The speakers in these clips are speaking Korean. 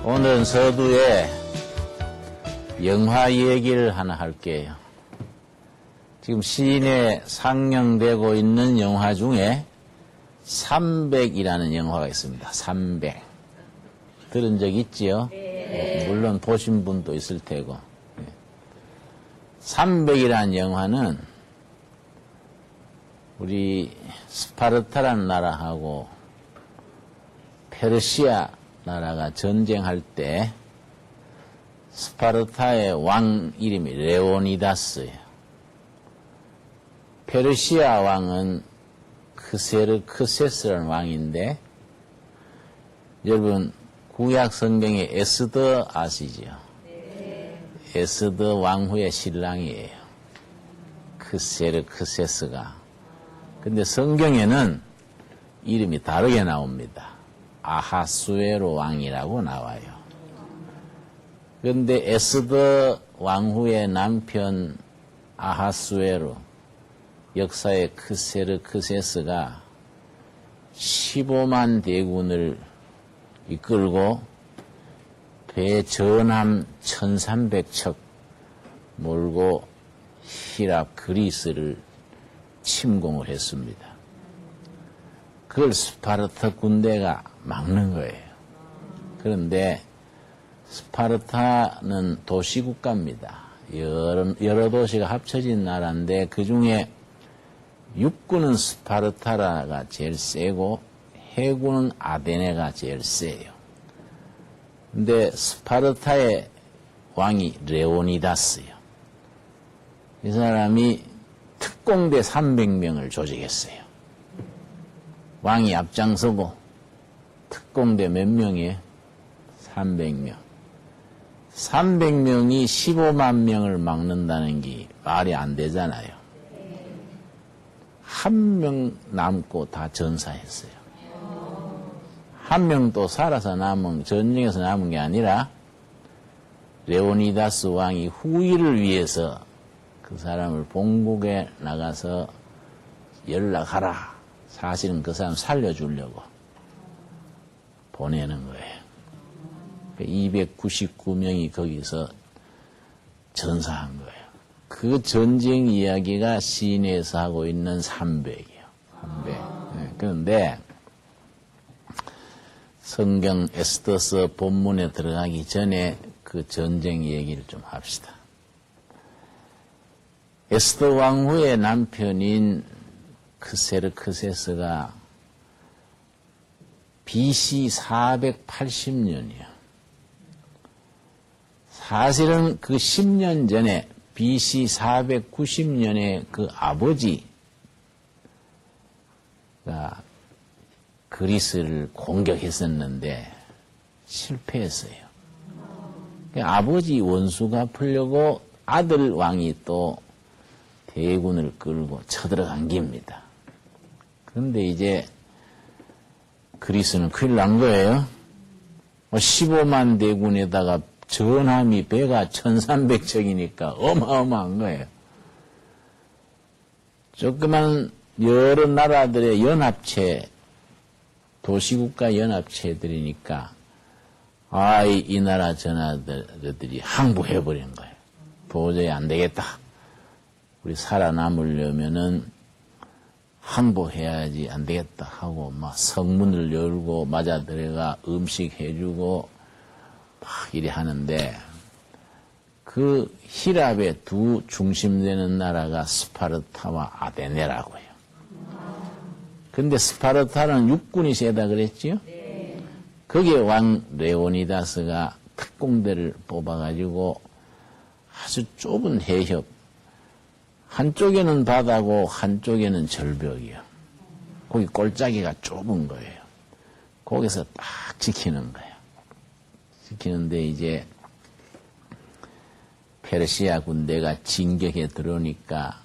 오늘은 서두에 영화 얘기를 하나 할게요. 지금 시내 상영되고 있는 영화 중에 300이라는 영화가 있습니다. 300. 들은 적 있지요? 네. 물론 보신 분도 있을 테고. 300이라는 영화는 우리 스파르타라는 나라하고 페르시아 나라가 전쟁할 때 스파르타의 왕 이름이 레오니다스예요. 페르시아 왕은 크세르크세스라는 왕인데, 여러분 구약 성경의 에스더 아시죠? 네. 에스더 왕후의 신랑이에요. 크세르크세스가. 근데 성경에는 이름이 다르게 나옵니다. 아하수에로 왕이라고 나와요. 그런데 에스더 왕후의 남편 아하수에로, 역사의 크세르크세스가 15만 대군을 이끌고 배 전함 1300척 몰고 히랍 그리스를 침공을 했습니다. 그걸 스파르타 군대가 막는 거예요. 그런데 스파르타는 도시국가입니다. 여러 도시가 합쳐진 나라인데 그 중에 육군은 스파르타가 제일 세고 해군은 아데네가 제일 세요. 근데 스파르타의 왕이 레오니다스요. 이 사람이 특공대 300명을 조직했어요. 왕이 앞장서고 특공대 몇 명이에요? 300명. 300명이 15만 명을 막는다는 게 말이 안 되잖아요. 한 명 남고 다 전사했어요. 한 명도 살아서 전쟁에서 남은 게 아니라 레오니다스 왕이 후위를 위해서 그 사람을 본국에 나가서 연락하라. 사실은 그 사람 살려주려고 보내는 거예요. 299명이 거기서 전사한 거예요. 그 전쟁 이야기가 시내에서 하고 있는 300이에요. 300. 네. 그런데 성경 에스더서 본문에 들어가기 전에 그 전쟁 얘기를 좀 합시다. 에스더 왕후의 남편인 크세르크세스가 BC 480년이요. 사실은 그 10년 전에 BC 490년에 그 아버지가 그리스를 공격했었는데 실패했어요. 아버지 원수 갚으려고 아들 왕이 또 대군을 끌고 쳐들어간 겁니다. 그런데 이제 그리스는 큰일 난 거예요. 15만 대군에다가 전함이 배가 1300척이니까 어마어마한 거예요. 조그만 여러 나라들의 연합체, 도시국가 연합체들이니까 이 나라 저 나라들이 항복해버린 거예요. 도저히 안 되겠다. 우리 살아남으려면은 항복해야지 안 되겠다 하고 막 성문을 열고 맞아 들어가 음식 해주고 막 이래 하는데, 그 히랍의 두 중심되는 나라가 스파르타와 아데네라고 해요. 근데 스파르타는 육군이 세다 그랬지요? 네. 거기에 왕 레오니다스가 특공대를 뽑아가지고 아주 좁은 해협, 한쪽에는 바다고 한쪽에는 절벽이요. 거기 골짜기가 좁은 거예요. 거기서 딱 지키는 거예요. 지키는데 이제 페르시아 군대가 진격에 들어오니까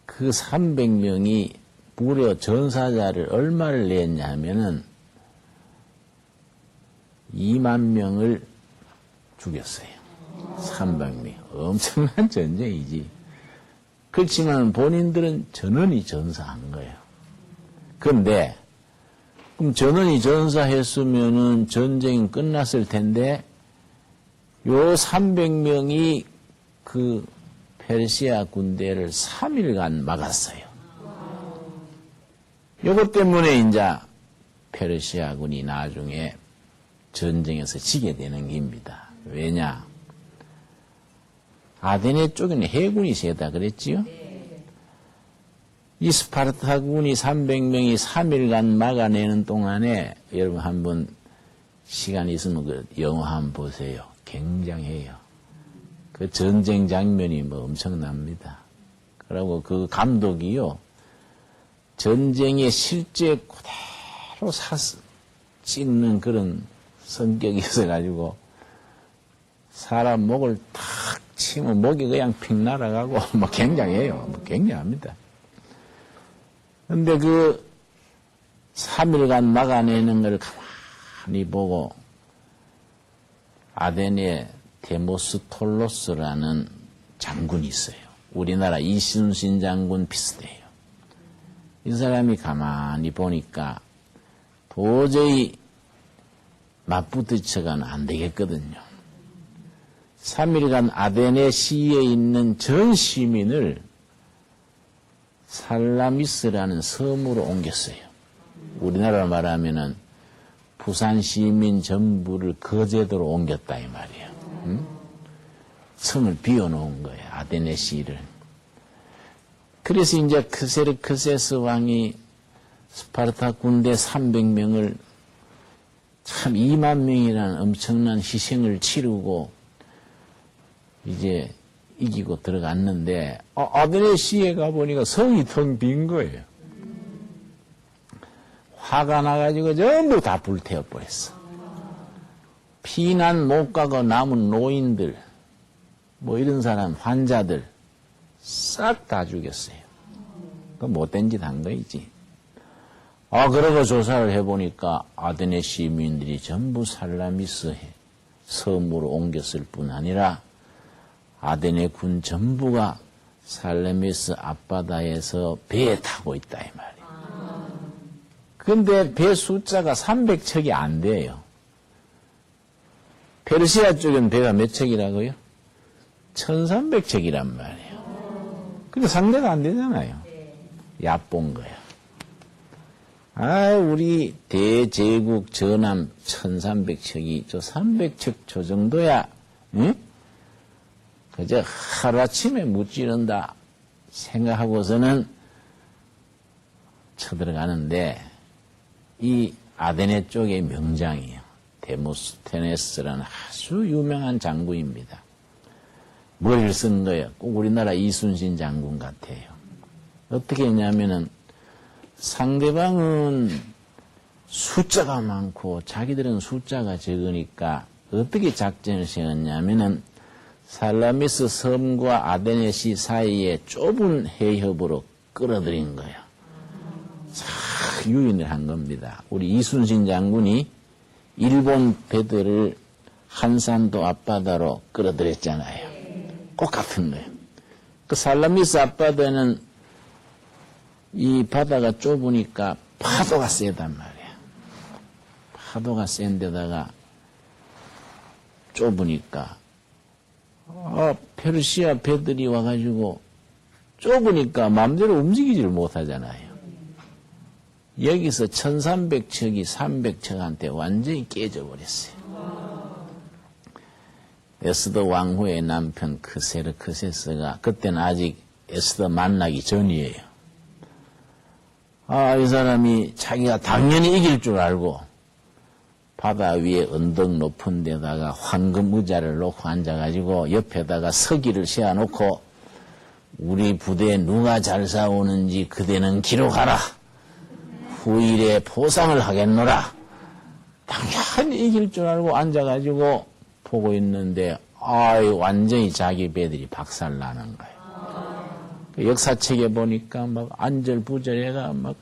그 300명이 무려 전사자를 얼마를 냈냐 하면은 2만 명을 죽였어요. 300명. 엄청난 전쟁이지. 그렇지만 본인들은 전원이 전사한 거예요. 그런데 그럼 전원이 전사했으면은 전쟁이 끝났을 텐데, 요 300명이 그 페르시아 군대를 3일간 막았어요. 요것 때문에 이제 페르시아군이 나중에 전쟁에서 지게 되는 겁니다. 왜냐? 아데네 쪽에는 해군이 세다 그랬지요? 이 스파르타군이 300명이 3일간 막아내는 동안에 여러분 한번 시간 있으면 그 영화 한번 보세요. 굉장해요. 그 전쟁 장면이 뭐 엄청납니다. 그리고 그 감독이요. 전쟁의 실제 그대로 찍는 그런 성격이 있어가지고 사람 목을 탁 치면 목이 그냥 픽 날아가고 뭐 굉장해요. 뭐 굉장합니다. 근데 그 3일간 막아내는 걸 가만히 보고 아데네 데모스톨로스라는 장군이 있어요. 우리나라 이순신 장군 비슷해요. 이 사람이 가만히 보니까 도저히 맞부딪혀가는 안 되겠거든요. 3일간 아데네 시에 있는 전 시민을 살라미스라는 섬으로 옮겼어요. 우리나라로 말하면은 부산 시민 전부를 거제도로 옮겼다 이 말이에요. 응? 성을 비워놓은 거예요. 아데네 시를. 그래서 이제 크세르크세스 왕이 스파르타 군대 300명을 참 2만 명이라는 엄청난 희생을 치르고 이제 이기고 들어갔는데 아데네 시에 가보니까 성이 텅 빈 거예요. 화가 나가지고 전부 다 불태워버렸어. 피난 못 가고 남은 노인들 뭐 이런 사람 환자들 싹 다 죽였어요. 그 못된 짓 한 거이지. 그러고 조사를 해보니까 아데네 시민들이 전부 살라미스 섬으로 옮겼을 뿐 아니라 아데네 군 전부가 살라미스 앞바다에서 배에 타고 있다 이 말이에요. 근데 배 숫자가 300척이 안 돼요. 페르시아 쪽엔 배가 몇 척이라고요? 1300척이란 말이에요. 근데 상대가 안 되잖아요. 얕본 거야. 우리 대제국 전함 1300척이 저 300척 저 정도야, 응? 그저 하루아침에 무찌른다 생각하고서는 쳐들어가는데, 이 아데네 쪽의 명장이에요. 데모스테네스라는 아주 유명한 장군입니다. 머리를 쓴 거예요. 꼭 우리나라 이순신 장군 같아요. 어떻게 했냐면은 상대방은 숫자가 많고 자기들은 숫자가 적으니까 어떻게 작전을 세웠냐면은 살라미스 섬과 아데네시 사이에 좁은 해협으로 끌어들인 거예요. 참 유인을 한 겁니다. 우리 이순신 장군이 일본 배들을 한산도 앞바다로 끌어들였잖아요. 꼭 같은 거예요. 그 살라미스 앞바다는 이 바다가 좁으니까 파도가 세단 말이야. 파도가 센 데다가 좁으니까 페르시아 배들이 와가지고 좁으니까 마음대로 움직이지를 못하잖아요. 여기서 1300척이 300척한테 완전히 깨져버렸어요. 에스더 왕후의 남편 크세르크세스가 그때는 아직 에스더 만나기 전이에요. 이 사람이 자기가 당연히 이길 줄 알고 바다 위에 언덕 높은 데다가 황금 의자를 놓고 앉아가지고 옆에다가 서기를 세워놓고 우리 부대에 누가 잘 싸우는지 그대는 기록하라. 후일에 포상을 하겠노라. 당연히 이길 줄 알고 앉아가지고 보고 있는데 완전히 자기 배들이 박살나는 거예요. 역사책에 보니까 막 안절부절해가 막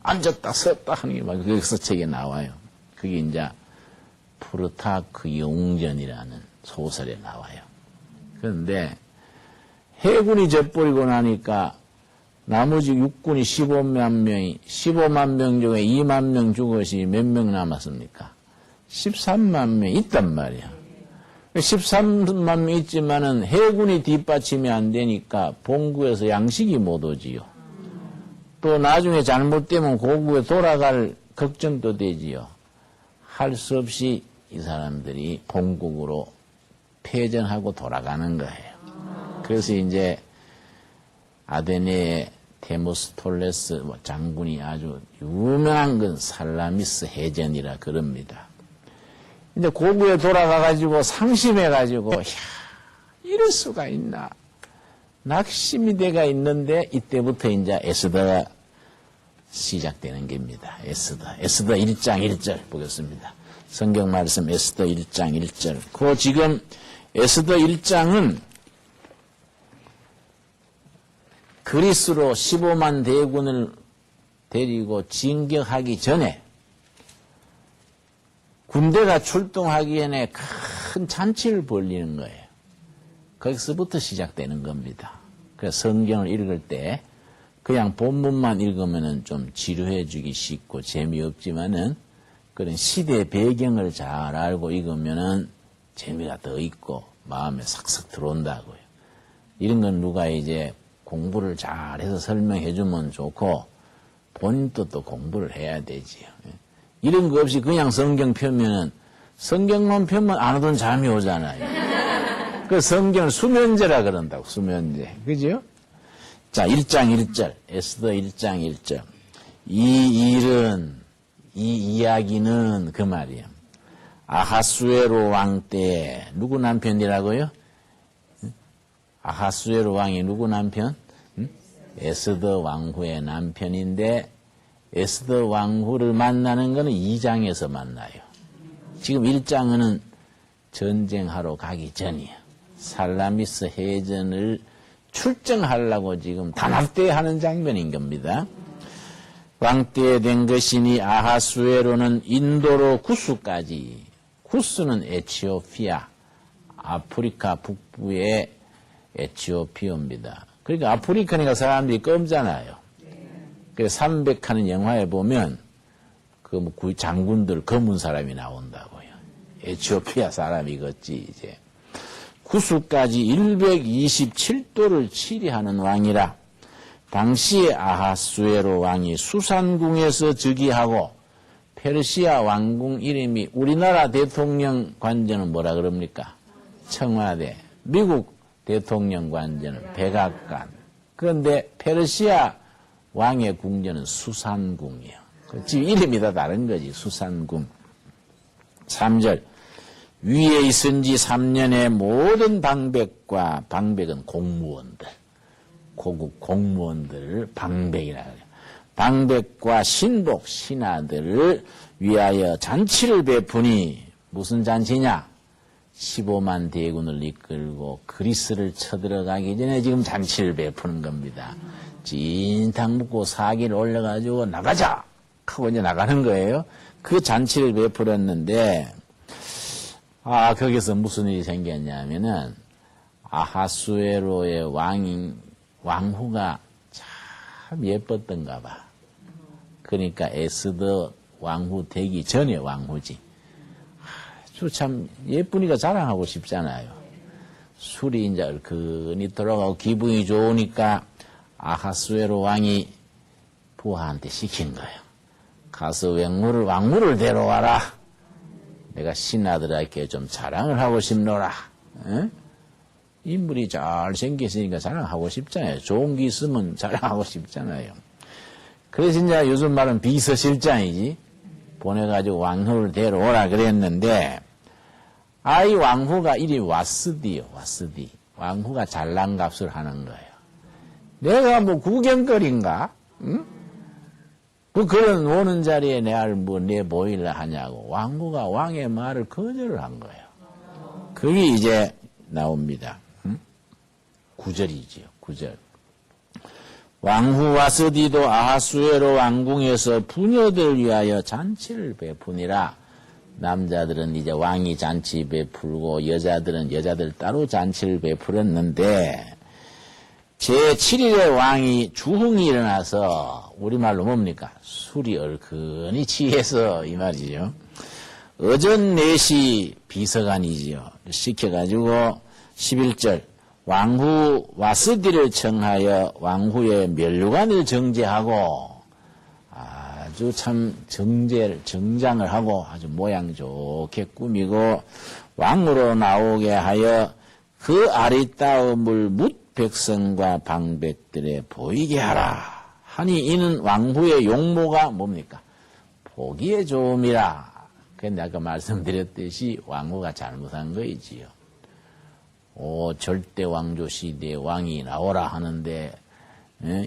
앉았다 섰다 하는 게 막 그 역사책에 나와요. 그게 이제 프루타크 용전이라는 소설에 나와요. 그런데 해군이 져버리고 나니까 나머지 육군이 15만 명이, 15만 명 중에 2만 명 죽었이 몇 명 남았습니까? 13만 명 있단 말이야. 13만 명 있지만은 해군이 뒷받침이 안 되니까 본국에서 양식이 못 오지요. 또 나중에 잘못되면 고국에 돌아갈 걱정도 되지요. 할 수 없이 이 사람들이 본국으로 패전하고 돌아가는 거예요. 그래서 이제 아테네의 데모스톨레스 장군이 아주 유명한 건 살라미스 해전이라 그럽니다. 이제 고국에 돌아가가지고 상심해가지고, 야, 이럴 수가 있나. 낙심이 돼가 있는데, 이때부터 이제 에스더가 시작되는 겁니다. 에스더 1장 1절 보겠습니다. 성경 말씀 에스더 1장 1절. 그 지금 에스더 1장은 그리스로 15만 대군을 데리고 진격하기 전에 군대가 출동하기 전에 큰 잔치를 벌리는 거예요. 거기서부터 시작되는 겁니다. 그래서 성경을 읽을 때 그냥 본문만 읽으면 좀 지루해 주기 쉽고 재미없지만은 그런 시대 배경을 잘 알고 읽으면은 재미가 더 있고 마음에 싹싹 들어온다고요. 이런 건 누가 이제 공부를 잘해서 설명해 주면 좋고 본인도 또 공부를 해야 되지요. 이런 거 없이 그냥 성경 펴면은 성경만 펴면 안 오던 잠이 오잖아요. 그 성경을 수면제라 그런다고, 수면제. 그죠? 자, 1장 1절. 에스더 1장 1절. 이 이야기는 그 말이에요. 아하수에로 왕 때, 누구 남편이라고요? 아하수에로 왕이 누구 남편? 에스더 왕후의 남편인데, 에스더 왕후를 만나는 것은 2장에서 만나요. 지금 1장은 전쟁하러 가기 전이에요. 살라미스 해전을 출정하려고 지금 단합대하는 장면인 겁니다. 왕때 된 것이니 아하수에로는 인도로 구스까지, 구스는 에티오피아, 아프리카 북부의 에티오피아입니다. 그러니까 아프리카니까 사람들이 검잖아요. 그 300하는 영화에 보면 그 장군들 검은 사람이 나온다고요. 에티오피아 사람이겠지 이제. 구스까지 127도를 치리하는 왕이라. 당시에 아하수에로 왕이 수산궁에서 즉위하고 페르시아 왕궁 이름이 우리나라 대통령 관저는 뭐라 그럽니까? 청와대. 미국 대통령 관저는 백악관. 그런데 페르시아 왕의 궁전은 수산궁이에요. 지금 이름이 다 다른 거지. 수산궁. 3절. 위에 있은 지 3년의 모든 방백과, 방백은 공무원들, 고국 공무원들을 방백이라 그래요. 방백과 신복, 신하들을 위하여 잔치를 베푸니, 무슨 잔치냐? 15만 대군을 이끌고 그리스를 쳐들어가기 전에 지금 잔치를 베푸는 겁니다. 진탕 묻고 사기를 올려가지고 나가자! 하고 이제 나가는 거예요. 그 잔치를 베풀었는데, 거기서 무슨 일이 생겼냐면은, 아하수에로의 왕후가 참 예뻤던가 봐. 그러니까 에스더 왕후 되기 전에 왕후지. 아주 참 예쁘니까 자랑하고 싶잖아요. 술이 이제 얼큰히 돌아가고 기분이 좋으니까 아하수에로 왕이 부하한테 시킨 거예요. 가서 왕후를 데려와라. 내가 신하들에게 좀 자랑을 하고 싶노라. 에? 인물이 잘 생겼으니까 자랑하고 싶잖아요. 좋은 게 있으면 자랑하고 싶잖아요. 그래서 이제 요즘 말은 비서실장이지. 보내가지고 왕후를 데려오라 그랬는데, 이 왕후가 이름이 와스디요, 와스디. 왕후가 잘난 값을 하는 거예요. 내가 뭐 구경거리인가? 응? 그런 오는 자리에 내 모일라 하냐고. 왕후가 왕의 말을 거절을 한 거예요. 그게 이제 나옵니다. 응? 9절이지요, 9절. 왕후 와스디도 아하수에로 왕궁에서 부녀들 위하여 잔치를 베푸니라. 남자들은 이제 왕이 잔치 베풀고 여자들은 여자들 따로 잔치를 베풀었는데, 제7일에 왕이 주흥이 일어나서 우리말로 뭡니까? 술이 얼큰이 취해서 이 말이죠. 어전 4시 비서관이지요. 시켜가지고 11절 왕후 와스디를 청하여 왕후의 면류관을 정제하고 아주 참 정장을 하고 아주 모양 좋게 꾸미고 왕으로 나오게 하여 그 아리따움을 묻 백성과 방백들에 보이게 하라. 하니 이는 왕후의 용모가 뭡니까? 보기에 좋음이라. 그런데 아까 말씀드렸듯이 왕후가 잘못한 거이지요. 절대 왕조 시대에 왕이 나오라 하는데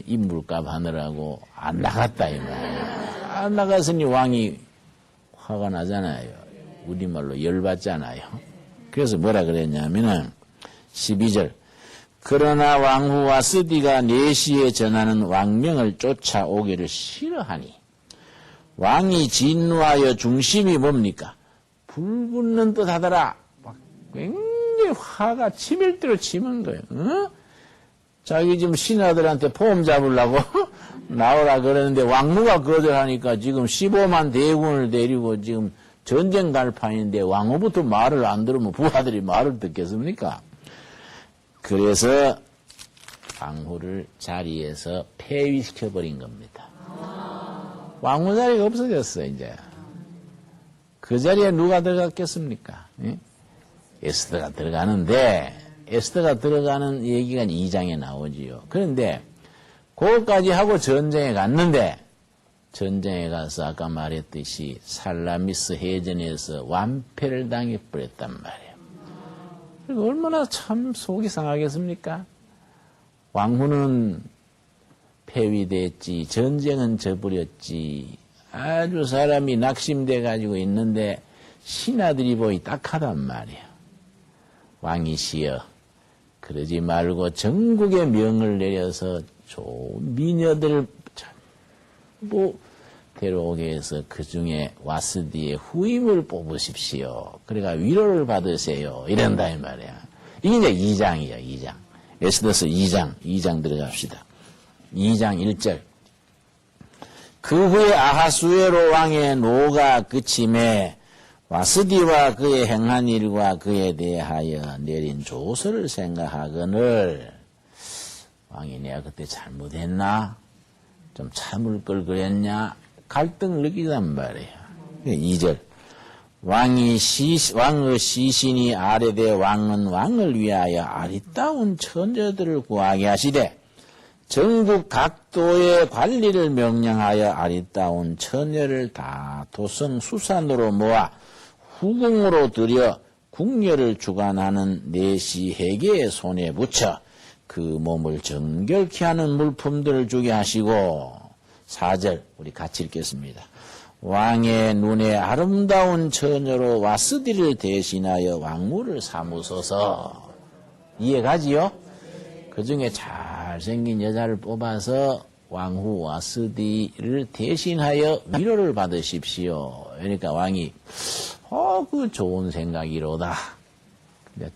인물값 하느라고 안 나갔다 이 말이에요. 안 나갔으니 왕이 화가 나잖아요. 우리말로 열받잖아요. 그래서 뭐라 그랬냐면은 12절 그러나 왕후와 스디가 4시에 전하는 왕명을 쫓아오기를 싫어하니 왕이 진노하여 중심이 뭡니까? 불붙는 듯 하더라. 막 굉장히 화가 치밀대로 치는 거예요. 어? 자기 지금 신하들한테 포옹 잡으려고 나오라 그러는데 왕후가 거절하니까 지금 15만 대군을 데리고 지금 전쟁 갈 판인데 왕후부터 말을 안 들으면 부하들이 말을 듣겠습니까? 그래서 왕후를 자리에서 폐위시켜버린 겁니다. 왕후 자리가 없어졌어 이제. 그 자리에 누가 들어갔겠습니까? 예? 에스더가 들어가는데 에스더가 들어가는 얘기가 2장에 나오지요. 그런데 그것까지 하고 전쟁에 갔는데 전쟁에 가서 아까 말했듯이 살라미스 해전에서 완패를 당해버렸단 말이에요. 얼마나 참 속이 상하겠습니까? 왕후는 폐위됐지, 전쟁은 져버렸지, 아주 사람이 낙심돼 가지고 있는데 신하들이 보이 딱하단 말이에요. 왕이시여, 그러지 말고 전국에 명을 내려서 좋은 미녀들을 전부 데려오게 해서 그 중에 와스디의 후임을 뽑으십시오. 그러니까 위로를 받으세요. 이런다 이 말이야. 이게 이제 2장이에요. 2장. 에스더서 2장 들어갑시다. 2장 1절. 그 후에 아하수에로 왕의 노가 그침에 와스디와 그의 행한 일과 그에 대하여 내린 조서를 생각하거늘 왕이 내가 그때 잘못했나? 좀 참을 걸 그랬냐? 갈등을 느끼단 말이에요. 2절. 왕의 시신이 아래되 왕은 왕을 위하여 아리따운 처녀들을 구하게 하시되 전국 각도의 관리를 명령하여 아리따운 처녀를 다 도성 수산으로 모아 후궁으로 들여 궁녀를 주관하는 내시 해계의 손에 붙여 그 몸을 정결케 하는 물품들을 주게 하시고 4절 우리 같이 읽겠습니다. 왕의 눈에 아름다운 처녀로 와스디를 대신하여 왕후를 삼으소서. 이해가지요? 그 중에 잘생긴 여자를 뽑아서 왕후 와스디를 대신하여 위로를 받으십시오. 그러니까 왕이 그 좋은 생각이로다.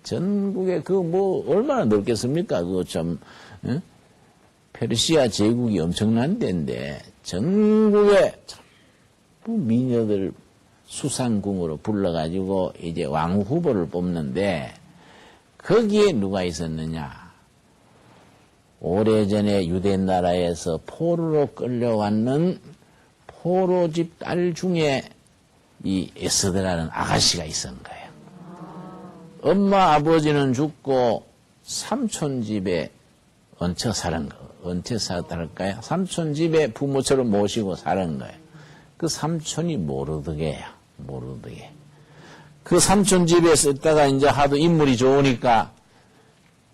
전국에 얼마나 넓겠습니까? 응? 페르시아 제국이 엄청난 데인데 전국에 미녀들 수상궁으로 불러가지고 이제 왕후 후보를 뽑는데 거기에 누가 있었느냐? 오래전에 유대 나라에서 포로로 끌려왔는 포로집 딸 중에 이 에스더라는 아가씨가 있었던 거예요. 엄마 아버지는 죽고 삼촌 집에 얹혀 사는 거. 얹혀 살았달까요? 삼촌 집에 부모처럼 모시고 사는 거예요. 그 삼촌이 모르드게요. 모르드게. 그 삼촌 집에 있다가 이제 하도 인물이 좋으니까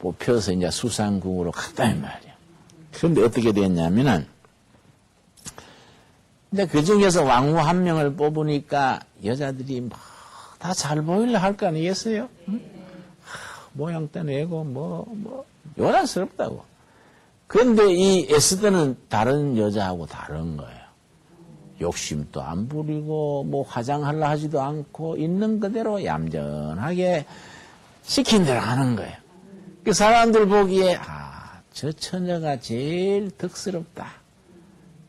뽑혀서 이제 수상궁으로 갔단 말이에요. 그런데 어떻게 됐냐면은 이제 그 중에서 왕후 한 명을 뽑으니까 여자들이 다 잘 보이려 할 거 아니겠어요? 응? 모양 떼내고 요란스럽다고. 그런데 이 에스더는 다른 여자하고 다른 거예요. 욕심도 안 부리고 화장하려 하지도 않고 있는 그대로 얌전하게 시킨 대로 하는 거예요. 그 사람들 보기에 저 처녀가 제일 덕스럽다.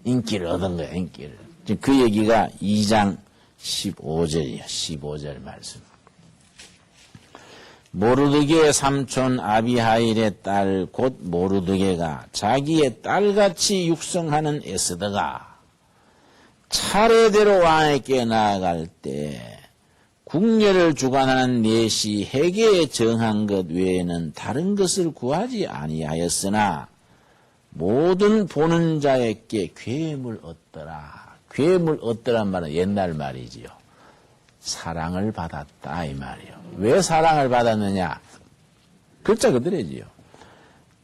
인기를 얻은 거야, 인기를. 지금 그 얘기가 2장 15절이야, 15절 말씀. 모르드게의 삼촌 아비하일의 딸 곧 모르드게가 자기의 딸같이 육성하는 에스더가 차례대로 왕에게 나아갈 때 궁녀를 주관하는 넷이 해계에 정한 것 외에는 다른 것을 구하지 아니하였으나 모든 보는 자에게 괴물 얻더라. 괴물 얻더란 말은 옛날 말이지요. 사랑을 받았다 이 말이요. 왜 사랑을 받았느냐? 글자 그대로지요.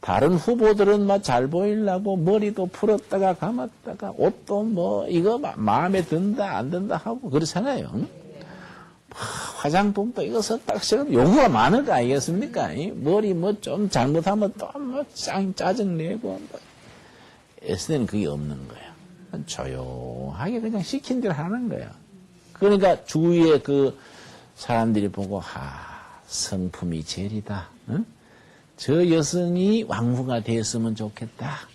다른 후보들은 막 잘 보이려고 머리도 풀었다가 감았다가 옷도 뭐 이거 마음에 든다 안 든다 하고 그렇잖아요. 응? 화장품도 이거 썼다가 요구가 많을 거 아니겠습니까? 머리 뭐 좀 잘못하면 또 뭐 짜증내고 뭐. 에스더는 그게 없는 거예요. 조용하게 그냥 시킨 대로 하는 거예요. 그러니까 주위에 그 사람들이 보고 성품이 제일이다. 응? 저 여성이 왕후가 됐으면 좋겠다.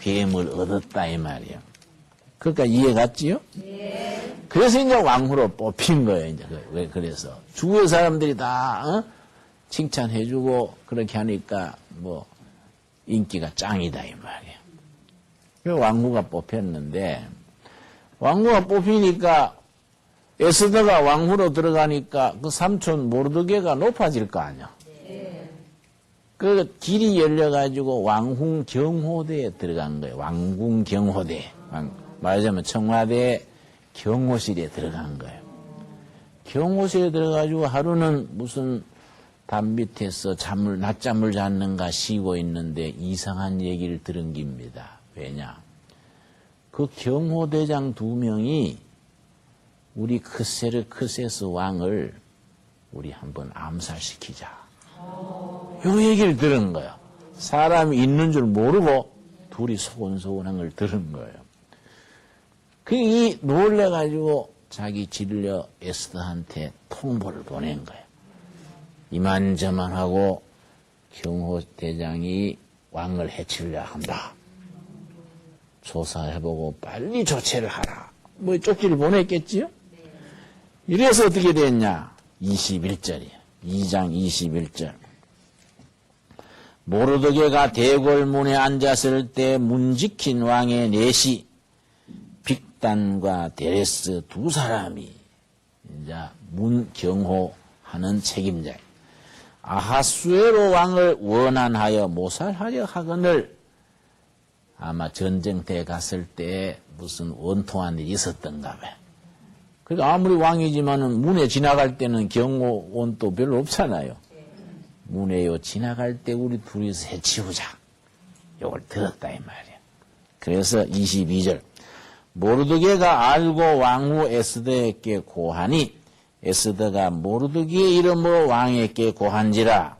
괴물 얻었다 이 말이에요. 그러니까 이해 갔지요? 네. 그래서 이제 왕후로 뽑힌 거예요. 이제 왜 그래서 주위의 사람들이 다 칭찬해주고 그렇게 하니까 뭐 인기가 짱이다 이 말이에요. 그 왕후가 뽑혔는데 왕후가 뽑히니까 에스더가 왕후로 들어가니까 그 삼촌 모르드게가 높아질 거 아니야. 네. 그 길이 열려가지고 왕궁 경호대에 들어간 거예요. 왕궁 경호대. 말하자면 청와대 경호실에 들어간 거예요. 경호실에 들어가지고 하루는 무슨 담 밑에서 낮잠을 잤는가 쉬고 있는데 이상한 얘기를 들은 겁니다. 왜냐? 그 경호대장 2명이 우리 크세르크세스 왕을 우리 한번 암살시키자. 요 얘기를 들은 거예요. 사람이 있는 줄 모르고 둘이 소곤소곤한 걸 들은 거예요. 이 놀래가지고 자기 진료 에스더한테 통보를 보낸 거예요. 이만저만하고 경호대장이 왕을 해치려 한다. 조사해보고 빨리 조치를 하라. 뭐 쪽지를 보냈겠지요? 이래서 어떻게 됐냐? 21절이에요. 2장 21절. 모르드게가 대궐문에 앉았을 때 문지킨 왕의 넷이 빅단과 데레스 2사람이 이제 문 경호하는 책임자 아하수에로 왕을 원한하여 모살하려 하거늘 아마 전쟁터에 갔을 때 무슨 원통한 일이 있었던가 봐요. 그러니까 아무리 왕이지만은 문에 지나갈 때는 경호원도 별로 없잖아요. 문에요 지나갈 때 우리 둘이서 해치우자. 요걸 들었다 이 말이에요. 그래서 22절 모르드게가 알고 왕후 에스더에게 고하니 에스더가 모르드게의 이름으로 왕에게 고한지라.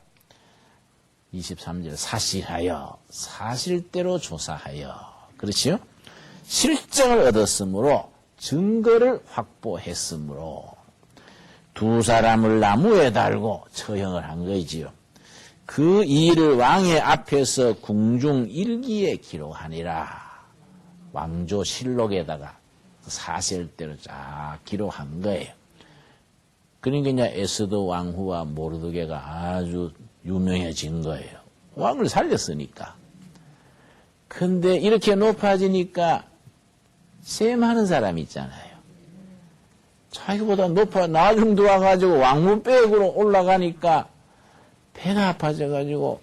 23절 사실하여 사실대로 조사하여 그렇지요? 실정을 얻었으므로 증거를 확보했으므로 2사람을 나무에 달고 처형을 한 거지요. 그 일을 왕의 앞에서 궁중 일기에 기록하니라. 왕조실록에다가 사실대로 쫙 기록한 거예요. 그러니까 이제 에스더 왕후와 모르드게가 아주 유명해진 거예요. 왕을 살렸으니까. 근데 이렇게 높아지니까 셈하는 사람이 있잖아요. 자기보다 나중도 와가지고 왕문백으로 올라가니까 배가 아파져가지고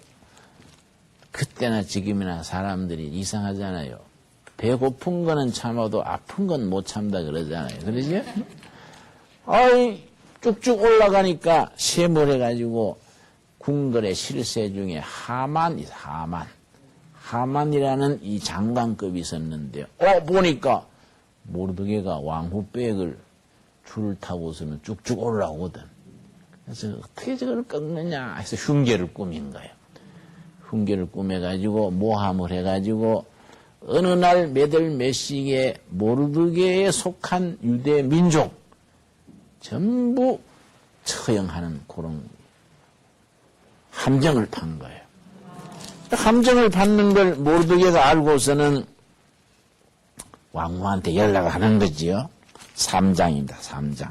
그때나 지금이나 사람들이 이상하잖아요. 배고픈 거는 참아도 아픈 건 못 참다 그러잖아요. 그러지? 아이, 쭉쭉 올라가니까 셈을 해가지고 궁궐의 실세 중에 하만이라는 이 장관급이 있었는데, 보니까 모르드게가 왕후백을 줄을 타고 있으면 쭉쭉 올라오거든. 그래서 어떻게 저걸 꺾느냐 해서 흉계를 꾸민 거예요. 흉계를 꾸며가지고 모함을 해가지고 어느 날 몇월 몇시에 모르드게에 속한 유대 민족 전부 처형하는 그런 함정을 판 거예요. 함정을 받는 걸 모르드게가 알고서는 왕후한테 연락을 하는 거지요. 3장입니다. 3장.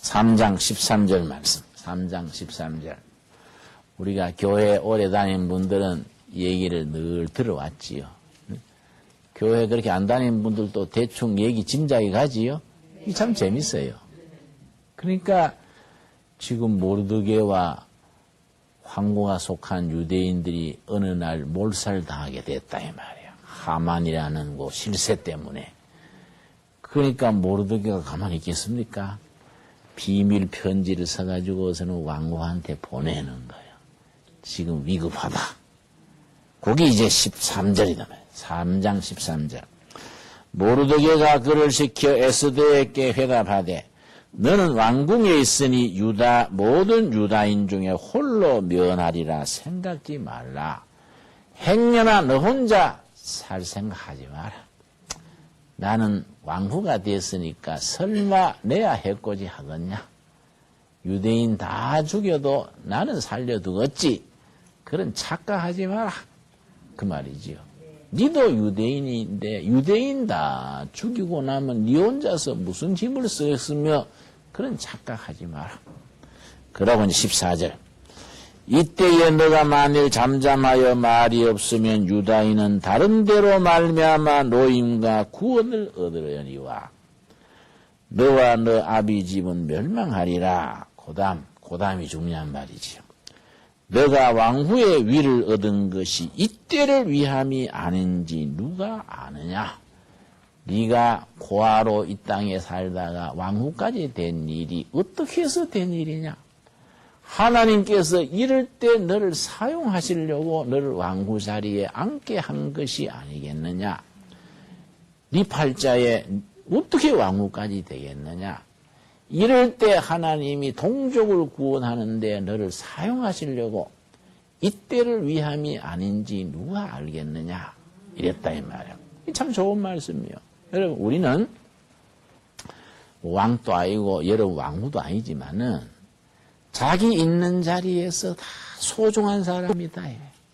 3장 13절 말씀. 3장 13절. 우리가 교회 오래 다닌 분들은 얘기를 늘 들어왔지요. 교회 그렇게 안 다닌 분들도 대충 얘기 짐작이 가지요. 이게 참 재밌어요. 그러니까 지금 모르드게와 황후가 속한 유대인들이 어느 날 몰살당하게 됐다 이 말이에요. 하만이라는 그 실세 때문에. 그러니까 모르드게가 가만히 있겠습니까? 비밀 편지를 써가지고서는 왕후한테 보내는 거예요. 지금 위급하다. 그게 이제 13절이다. 3장 13절. 모르드게가 그를 시켜 에스더에게 회답하되 너는 왕궁에 있으니 유다 모든 유다인 중에 홀로 면하리라 생각지 말라. 행여나 너 혼자 살 생각하지 마라. 나는 왕후가 됐으니까 설마 내야 해코지 하겠냐. 유대인 다 죽여도 나는 살려두겠지. 그런 착각하지 마라. 그 말이지요. 니도 유대인인데 유대인 다 죽이고 나면 니 혼자서 무슨 힘을 쓰겠으며 그런 착각하지 마라. 그러고 14절. 이때에 너가 만일 잠잠하여 말이 없으면 유다인은 다른 데로 말미암아 노임과 구원을 얻으려니와 너와 너 아비 집은 멸망하리라. 고담이 중요한 말이지요. 너가 왕후의 위를 얻은 것이 이때를 위함이 아닌지 누가 아느냐? 네가 고아로 이 땅에 살다가 왕후까지 된 일이 어떻게 해서 된 일이냐? 하나님께서 이럴 때 너를 사용하시려고 너를 왕후 자리에 앉게 한 것이 아니겠느냐? 네 팔자에 어떻게 왕후까지 되겠느냐? 이럴 때 하나님이 동족을 구원하는데 너를 사용하시려고 이때를 위함이 아닌지 누가 알겠느냐? 이랬다 이 말이에요. 참 좋은 말씀이에요. 여러분 우리는 왕도 아니고 여러분 왕후도 아니지만은 자기 있는 자리에서 다 소중한 사람이다.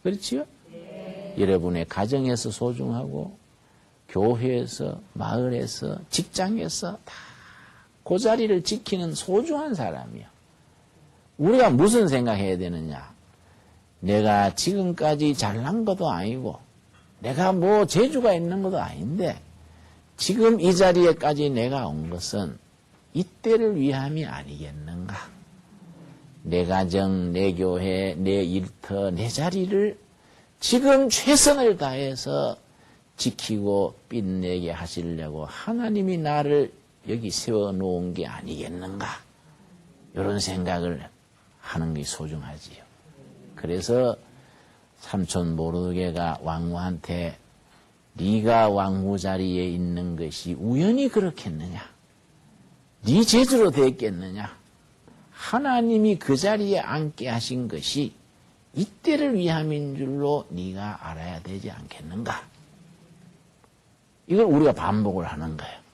그렇지요? 네. 여러분의 가정에서 소중하고 교회에서 마을에서 직장에서 다 그 자리를 지키는 소중한 사람이요. 우리가 무슨 생각해야 되느냐? 내가 지금까지 잘난 것도 아니고 내가 뭐 재주가 있는 것도 아닌데 지금 이 자리에까지 내가 온 것은 이때를 위함이 아니겠는가? 내 가정, 내 교회, 내 일터, 내 자리를 지금 최선을 다해서 지키고 빛내게 하시려고 하나님이 나를 여기 세워놓은 게 아니겠는가? 이런 생각을 하는 게 소중하지요. 그래서 삼촌 모르드게가 왕후한테 네가 왕후 자리에 있는 것이 우연히 그렇겠느냐? 네 재주로 됐겠느냐? 하나님이 그 자리에 앉게 하신 것이 이때를 위함인 줄로 네가 알아야 되지 않겠는가? 이걸 우리가 반복을 하는 거예요.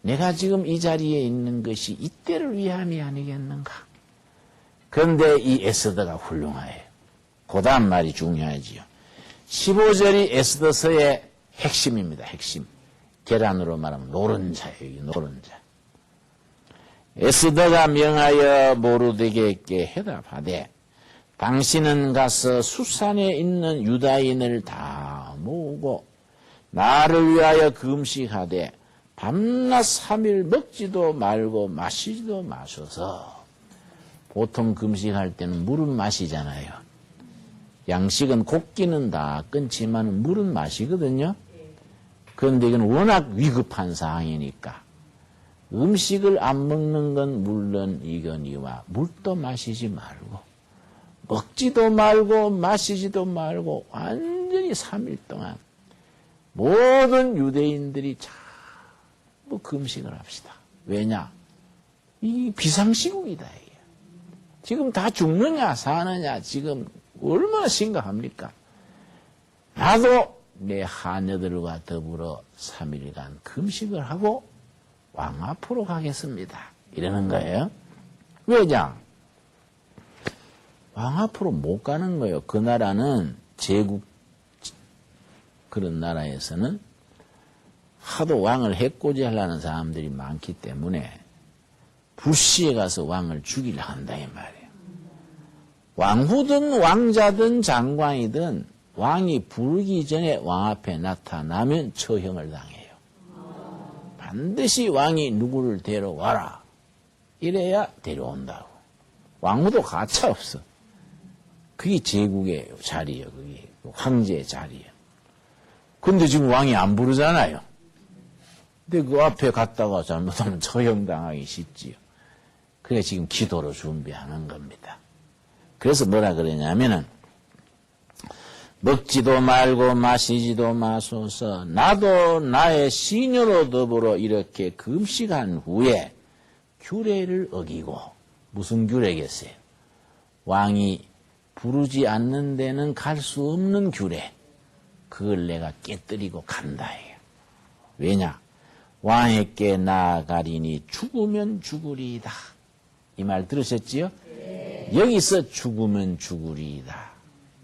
내가 지금 이 자리에 있는 것이 이때를 위함이 아니겠는가? 그런데 이 에스더가 훌륭해요. 그 다음 말이 중요하지요. 15절이 에스더서의 핵심입니다. 핵심. 계란으로 말하면 노른자예요. 노른자. 에스더가 명하여 모르드게에게 해답하되 당신은 가서 수산에 있는 유다인을 다 모으고 나를 위하여 금식하되 밤낮 3일 먹지도 말고 마시지도 마셔서. 보통 금식할 때는 물은 마시잖아요. 양식은 곱기는 다 끊지만 물은 마시거든요. 그런데 이건 워낙 위급한 상황이니까 음식을 안 먹는 건 물론 이거니와 물도 마시지 말고 먹지도 말고 마시지도 말고 완전히 3일 동안 모든 유대인들이 전부 금식을 합시다. 왜냐? 이 비상시국이다. 이게. 지금 다 죽느냐 사느냐 지금 얼마나 심각합니까? 나도 내 하녀들과 더불어 3일간 금식을 하고 왕 앞으로 가겠습니다. 이러는 거예요. 왜냐? 왕 앞으로 못 가는 거예요. 그 나라는 제국 그런 나라에서는 하도 왕을 해코지 하려는 사람들이 많기 때문에 불시에 가서 왕을 죽이려 한다 이 말이에요. 왕후든 왕자든 장관이든 왕이 부르기 전에 왕 앞에 나타나면 처형을 당해요. 반드시 왕이 누구를 데려와라. 이래야 데려온다고. 왕후도 가차 없어. 그게 제국의 자리예요. 그게 황제의 자리예요. 근데 지금 왕이 안 부르잖아요. 근데 그 앞에 갔다가 잘못하면 처형당하기 쉽지요. 그게 지금 기도로 준비하는 겁니다. 그래서 뭐라 그러냐면은 먹지도 말고 마시지도 마소서 나도 나의 시녀로 더불어 이렇게 금식한 후에 규례를 어기고 무슨 규례겠어요? 왕이 부르지 않는 데는 갈 수 없는 규례. 그걸 내가 깨뜨리고 간다예요. 왜냐? 왕에게 나아가리니 죽으면 죽으리이다. 이 말 들으셨지요? 네. 여기서 죽으면 죽으리이다.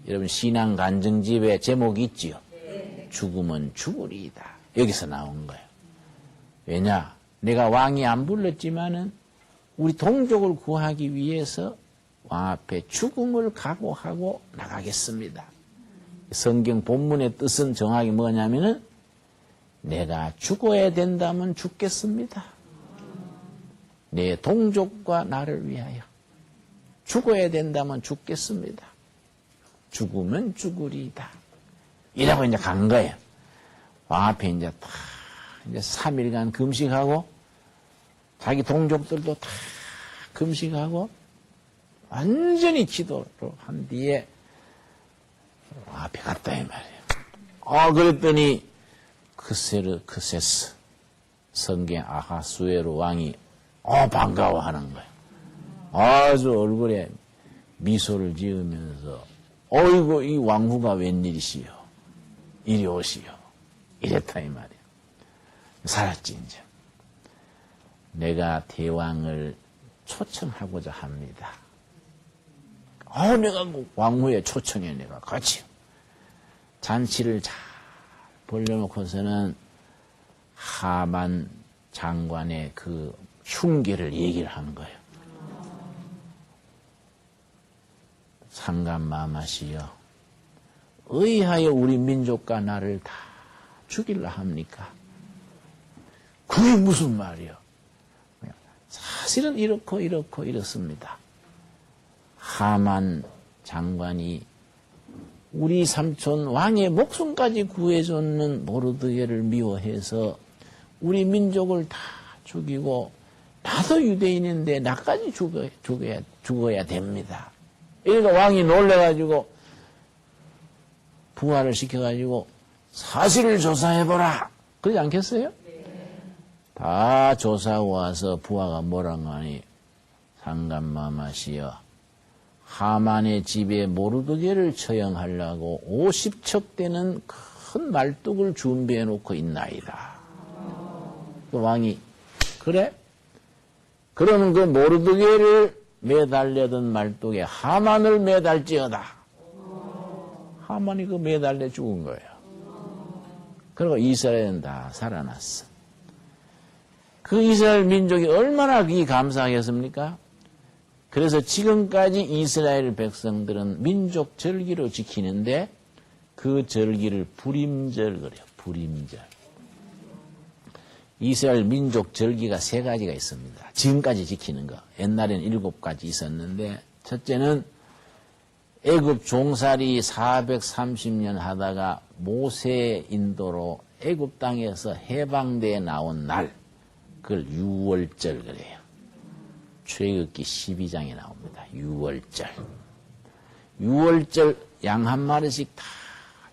여러분 신앙 간증집에 제목이 있지요? 네. 죽으면 죽으리이다. 여기서 나온 거예요. 왜냐? 내가 왕이 안 불렀지만은 우리 동족을 구하기 위해서 왕 앞에 죽음을 각오하고 나가겠습니다. 성경 본문의 뜻은 정확히 뭐냐면은 내가 죽어야 된다면 죽겠습니다. 내 동족과 나를 위하여 죽어야 된다면 죽겠습니다. 죽으면 죽으리이다. 이라고 이제 간 거예요. 왕 앞에 이제 다 이제 3일간 금식하고 자기 동족들도 다 금식하고 완전히 기도를 한 뒤에 왕 앞에 갔다 이 말이에요. 그랬더니 크세스 성경 아하수에로 왕이 반가워하는 거예요. 아주 얼굴에 미소를 지으면서 어이구 이 왕후가 웬일이시여 이리 오시오 이랬다 이 말이에요. 살았지 이제. 내가 대왕을 초청하고자 합니다. 내가 왕후의 초청에 내가 같이 잔치를 잘 벌려놓고서는 하만 장관의 그 흉계를 얘기를 한 거예요. 상감마마시여 의하여 우리 민족과 나를 다 죽일라 합니까? 그게 무슨 말이요? 사실은 이렇고 이렇습니다. 하만 장관이 우리 삼촌 왕의 목숨까지 구해줬는 모르드게를 미워해서 우리 민족을 다 죽이고 나도 유대인인데 나까지 죽어야 됩니다. 그러니까 왕이 놀래가지고 부하를 시켜가지고 사실을 조사해보라. 그러지 않겠어요? 네. 다 조사하고 와서 부하가 뭐라고 하니 상감마마시여 하만의 집에 모르드게를 처형하려고 50척 되는 큰 말뚝을 준비해 놓고 있나이다. 그 왕이 그래? 그러면 그 모르드게를 매달려던 말뚝에 하만을 매달지어다. 하만이 그 매달려 죽은 거예요. 그리고 이스라엘은 다 살아났어. 그 이스라엘 민족이 얼마나 그게 감사하겠습니까? 그래서 지금까지 이스라엘 백성들은 민족 절기로 지키는데 그 절기를 불임절 그래요. 불임절. 이스라엘 민족 절기가 3가지가 있습니다. 지금까지 지키는 거. 옛날에는 7가지 있었는데 첫째는 애굽 종살이 430년 하다가 모세 인도로 애굽 땅에서 해방되어 나온 날 그걸 유월절 그래요. 출애굽기 12장에 나옵니다. 유월절. 유월절 양 한 마리씩 다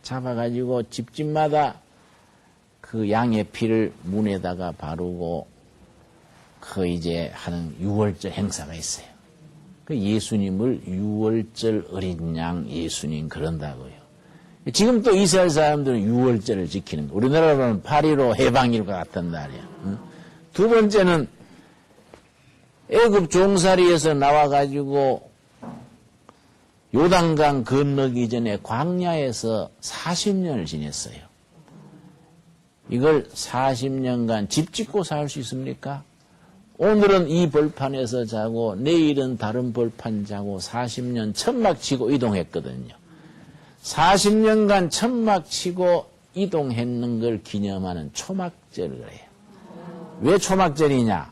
잡아가지고 집집마다 그 양의 피를 문에다가 바르고 그 이제 하는 유월절 행사가 있어요. 그 예수님을 유월절 어린 양 예수님 그런다고요. 지금 또 이스라엘 사람들은 유월절을 지키는 거. 우리나라로는 8.15 해방일과 같은 날이야. 두 번째는 애굽 종살이에서 나와가지고 요단강 건너기 전에 광야에서 40년을 지냈어요. 이걸 40년간 집 짓고 살 수 있습니까? 오늘은 이 벌판에서 자고 내일은 다른 벌판 자고 40년 천막 치고 이동했거든요. 40년간 천막 치고 이동했는 걸 기념하는 초막절을 해요. 왜 초막절이냐?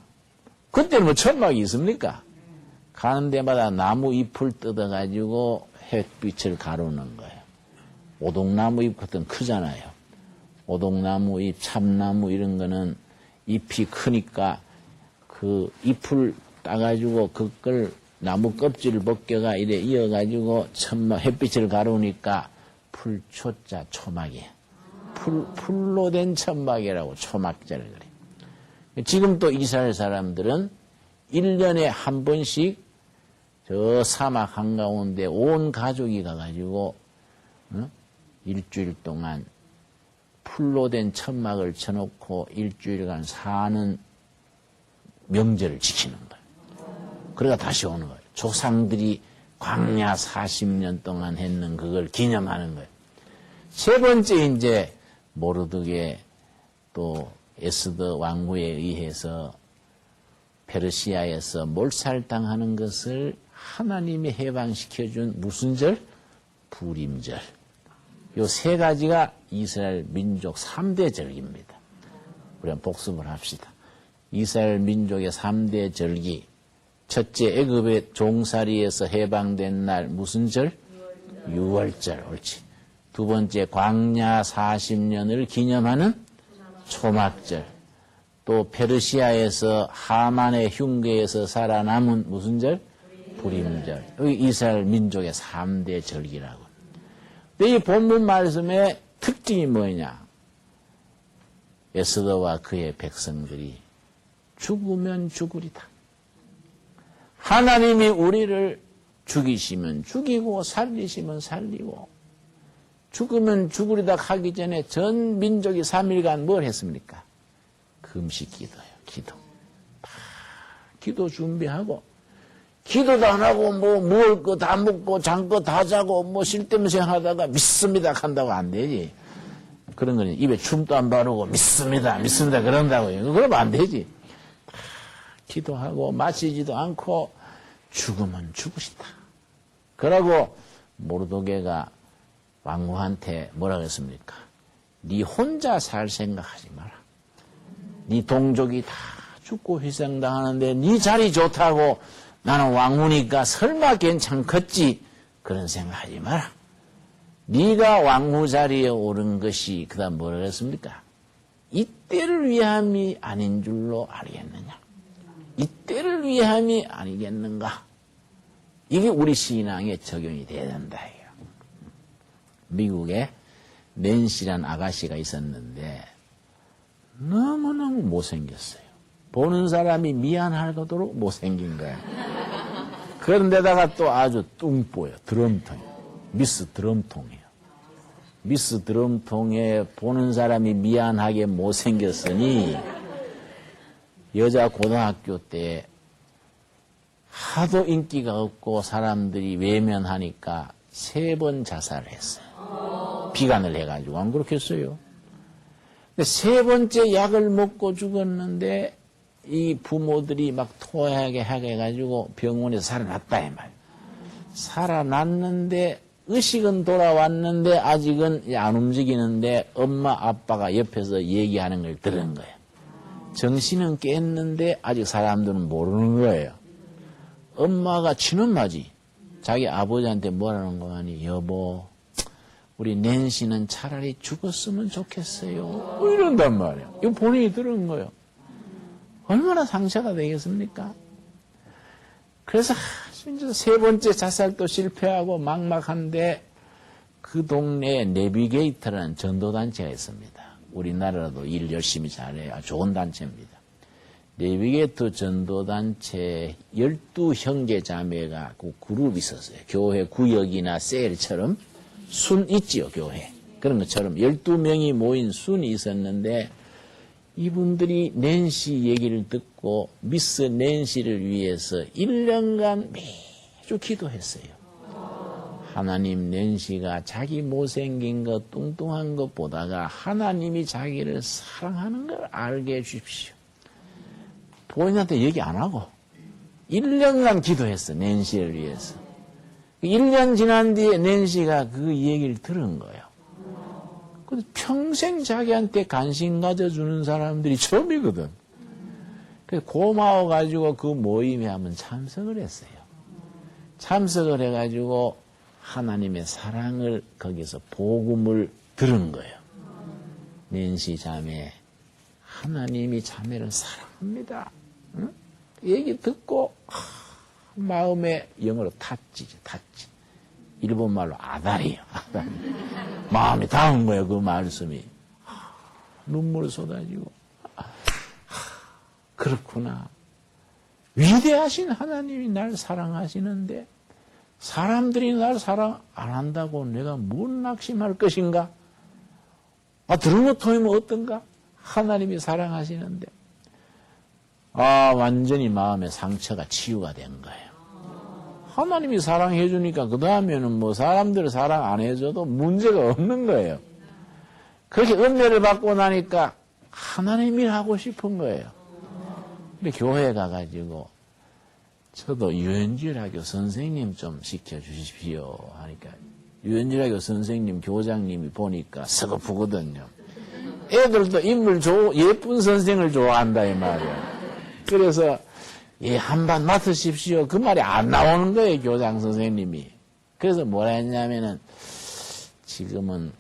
그때는 뭐 천막이 있습니까? 가는 데마다 나무 잎을 뜯어가지고 햇빛을 가루는 거예요. 오동나무 잎 같은 크잖아요. 오동나무 잎, 참나무 이런 거는 잎이 크니까 그 잎을 따가지고 그걸 나무 껍질을 벗겨가 이래 이어가지고 천막 햇빛을 가루니까 풀초자 초막이에요. 풀로 된 천막이라고 초막절을 그래요. 지금 또 이스라엘 사람들은 1년에 한 번씩 저 사막 한가운데 온 가족이 가가지고 일주일 동안 풀로 된 천막을 쳐놓고 일주일간 사는 명절을 지키는 거예요. 그러다 다시 오는 거예요. 조상들이 광야 40년 동안 했는 그걸 기념하는 거예요. 세 번째 이제 모르드게 또 에스더 왕후에 의해서 페르시아에서 몰살당하는 것을 하나님이 해방시켜준 무슨 절? 부림절. 요 세 가지가 이스라엘 민족 3대 절기입니다. 우리 한번 복습을 합시다. 이스라엘 민족의 3대 절기. 첫째, 애굽의 종살이에서 해방된 날 무슨 절? 6월절. 옳지. 두 번째, 광야 40년을 기념하는 초막절. 또 페르시아에서 하만의 흉계에서 살아남은 무슨 절? 부림절. 여기 이스라엘 민족의 3대 절기라고. 근데 이 본문 말씀의 특징이 뭐냐? 에스더와 그의 백성들이 죽으면 죽으리다. 하나님이 우리를 죽이시면 죽이고 살리시면 살리고 죽으면 죽으리다 하기 전에 전 민족이 3일간 뭘 했습니까? 금식 기도예요. 기도. 기도 준비하고 기도도 안 하고 뭐 먹을 거 다 먹고 잔 거 다 자고 뭐 쓸데없는 하다가 믿습니다 한다고 안 되지. 그런 거는 입에 춤도 안 바르고 믿습니다 그런다고요. 그러면 안 되지. 기도하고 마시지도 않고 죽으면 죽으시다. 그러고 모르드게가 왕후한테 뭐라 그랬습니까? 네 혼자 살 생각하지 마라. 네 동족이 다 죽고 희생당하는데 네 자리 좋다고 나는 왕후니까 설마 괜찮겠지 그런 생각하지 마라. 네가 왕후 자리에 오른 것이 그다음 뭐라 그랬습니까? 이때를 위함이 아닌 줄로 알겠느냐. 이때를 위함이 아니겠는가. 이게 우리 신앙에 적용이 돼야 된다. 미국에 낸시란 아가씨가 있었는데 너무너무 못생겼어요. 보는 사람이 미안할 정도로 못생긴 거야. 그런데다가 또 아주 뚱보여. 드럼통. 미스 드럼통이에요. 미스 드럼통에 보는 사람이 미안하게 못생겼으니 여자 고등학교 때 하도 인기가 없고 사람들이 외면하니까 3번 자살을 했어요. 비관을 해가지고. 안 그렇겠어요? 근데 3번째 약을 먹고 죽었는데 이 부모들이 막 토하게 하게 해가지고 병원에서 살아났다 이 말. 살아났는데 의식은 돌아왔는데 아직은 안 움직이는데 엄마 아빠가 옆에서 얘기하는 걸 들은 거예요. 정신은 깼는데 아직 사람들은 모르는 거예요. 엄마가 친엄마지. 자기 아버지한테 뭐라는 거 아니? 여보, 우리 낸시는 차라리 죽었으면 좋겠어요. 뭐 이런단 말이야. 이거 본인이 들은 거예요. 얼마나 상처가 되겠습니까? 그래서 진짜 3번째 자살도 실패하고 막막한데 그 동네에 내비게이터라는 전도단체가 있습니다. 우리나라도 일 열심히 잘해요. 좋은 단체입니다. 내비게이터 전도단체 12형제 자매가 그 그룹이 있었어요. 교회 구역이나 셀처럼 순 있지요, 교회. 그런 것처럼 12명이 모인 순이 있었는데 이분들이 낸시 얘기를 듣고 미스 낸시를 위해서 1년간 매주 기도했어요. 하나님 낸시가 자기 못생긴 것, 뚱뚱한 것 보다가 하나님이 자기를 사랑하는 걸 알게 해주십시오. 부모님한테 얘기 안 하고 1년간 기도했어. 낸시를 위해서. 1년 지난 뒤에 낸시가 그 얘기를 들은 거예요. 평생 자기한테 관심 가져주는 사람들이 처음이거든. 그래서 고마워가지고 그 모임에 한번 참석을 했어요. 참석을 해가지고 하나님의 사랑을 거기서 복음을 들은 거예요. 낸시 자매, 하나님이 자매를 사랑합니다. 응? 얘기 듣고 마음에 영어로 탔지. 일본말로 아다리요. 아다리. 마음이 닿은 거예요. 그 말씀이. 눈물을 쏟아지고 그렇구나. 위대하신 하나님이 날 사랑하시는데 사람들이 날 사랑 안 한다고 내가 뭔 낙심할 것인가? 드러머토이면 어떤가? 하나님이 사랑하시는데 완전히 마음의 상처가 치유가 된 거예요. 하나님이 사랑해 주니까 그 다음에는 뭐 사람들 사랑 안 해줘도 문제가 없는 거예요. 그렇게 은혜를 받고 나니까 하나님 일 하고 싶은 거예요. 근데 교회에 가가지고 저도 유엔지라교 선생님 좀 시켜주십시오 하니까 유엔지라교 선생님 교장님이 보니까 서글프거든요. 애들도 인물 예쁜 선생을 좋아한다 이 말이야. 그래서 한반 맡으십시오. 그 말이 안 나오는 거예요, 교장 선생님이. 그래서 뭐라 했냐면은, 지금은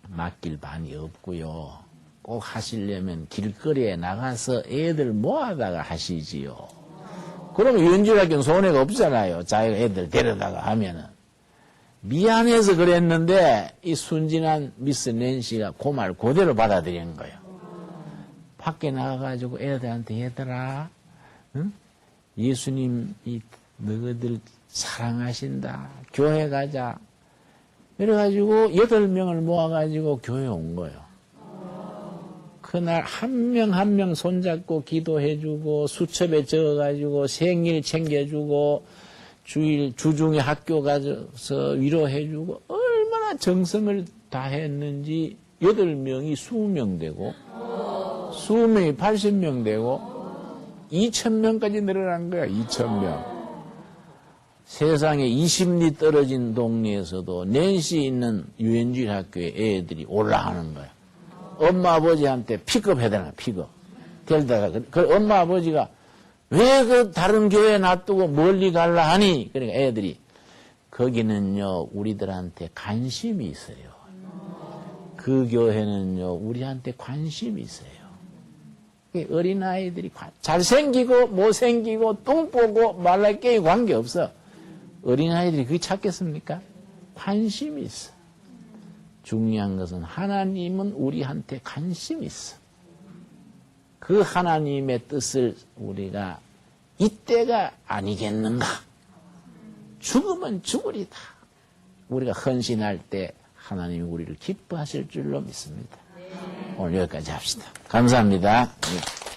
맡길 반이 없고요. 꼭 하시려면 길거리에 나가서 애들 모아다가 하시지요. 그러면 유엔지학교는 손해가 없잖아요. 자기가 애들 데려다가 하면은. 미안해서 그랬는데, 이 순진한 미스 낸시가 그 말 그대로 받아들인 거예요. 밖에 나가가지고 애들한테 얘들아, 응? 예수님이 너희들 사랑하신다. 교회 가자. 그래가지고 8명을 모아가지고 교회 온 거예요. 그날 한 명 한 명 손잡고 기도해주고 수첩에 적어가지고 생일 챙겨주고 주중에 학교 가서 위로해주고 얼마나 정성을 다했는지 8명이 20명 되고 20명이 80명 되고 2,000명까지 늘어난 거야. 2,000명. 세상에 20리 떨어진 동네에서도 낸시 있는 유엔지 학교에 애들이 올라가는 거야. 엄마 아버지한테 픽업해야 되나 픽업. 데려다가 그 엄마 아버지가 왜 그 다른 교회에 놔두고 멀리 갈라 하니? 그러니까 애들이 거기는요 우리들한테 관심이 있어요. 그 교회는요 우리한테 관심이 있어요. 어린아이들이 잘생기고 못생기고 똥보고 말랄게이 관계없어. 어린아이들이 그게 찾겠습니까? 관심이 있어. 중요한 것은 하나님은 우리한테 관심이 있어. 그 하나님의 뜻을 우리가 이때가 아니겠는가? 죽으면 죽으리다. 우리가 헌신할 때 하나님이 우리를 기뻐하실 줄로 믿습니다. 오늘 여기까지 합시다. 감사합니다.